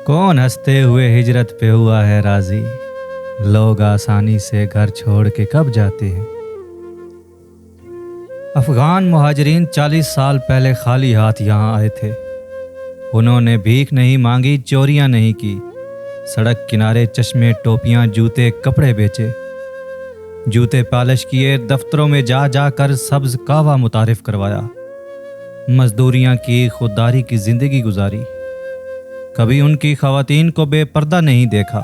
कौन हंसते हुए हिजरत पे हुआ है राजी। लोग आसानी से घर छोड़ के कब जाते हैं। अफगान मुहाजिरीन 40 साल पहले खाली हाथ यहाँ आए थे। उन्होंने भीख नहीं मांगी, चोरियां नहीं की। सड़क किनारे चश्मे, टोपियां, जूते, कपड़े बेचे। जूते पॉलिश किए, दफ्तरों में जा जा कर सब्ज कहवा मुतारिफ करवाया। मजदूरियां की, खुददारी की जिंदगी गुजारी। कभी उनकी खवातीन को बेपर्दा नहीं देखा।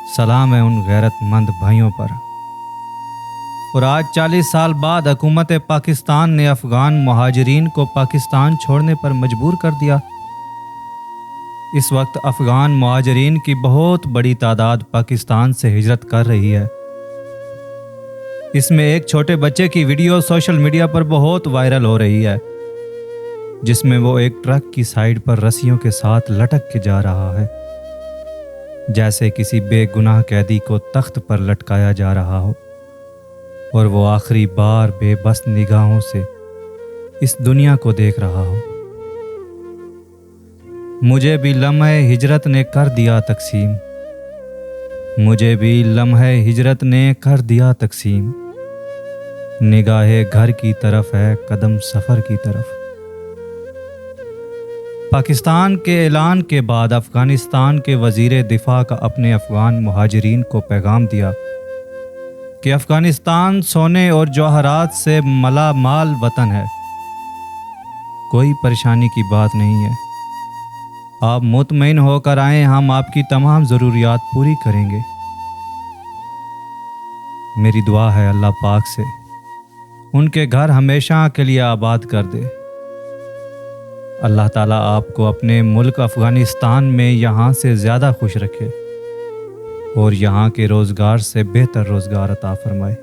सलाम है उन गैरतमंद भाइयों पर। और आज 40 साल बाद हुकूमत पाकिस्तान ने अफगान मुहाजिरीन को पाकिस्तान छोड़ने पर मजबूर कर दिया। इस वक्त अफगान मुहाजिरीन की बहुत बड़ी तादाद पाकिस्तान से हिजरत कर रही है। इसमें एक छोटे बच्चे की वीडियो सोशल मीडिया पर बहुत वायरल हो रही है, जिसमें वो एक ट्रक की साइड पर रस्सियों के साथ लटक के जा रहा है, जैसे किसी बेगुनाह कैदी को तख्त पर लटकाया जा रहा हो और वो आखिरी बार बेबस निगाहों से इस दुनिया को देख रहा हो। मुझे भी लम्हे हिजरत ने कर दिया तकसीम, मुझे भी लम्हे हिजरत ने कर दिया तकसीम। निगाहे घर की तरफ है, कदम सफ़र की तरफ। पाकिस्तान के ऐलान के बाद अफ़गानिस्तान के वज़ीर दिफ़ा का अपने अफ़गान मुहाजिरीन को पैगाम दिया कि अफ़गानिस्तान सोने और जवाहरात से मालामाल वतन है। कोई परेशानी की बात नहीं है, आप मुतमईन होकर आएँ, हम आपकी तमाम ज़रूरियात पूरी करेंगे। मेरी दुआ है अल्लाह पाक से उनके घर हमेशा के लिए आबाद कर दे। अल्लाह ताला आपको अपने मुल्क अफ़गानिस्तान में यहाँ से ज़्यादा खुश रखे और यहाँ के रोज़गार से बेहतर रोज़गार अता फ़रमाए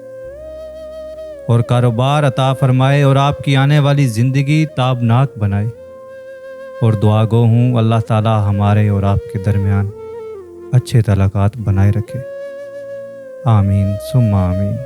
और कारोबार अता फ़रमाए और आपकी आने वाली ज़िंदगी ताबनाक बनाए। और दुआ गो हूँ अल्लाह ताला हमारे और आपके दरमियान अच्छे तलाक़ात बनाए रखे। आमीन सुम्मा आमीन।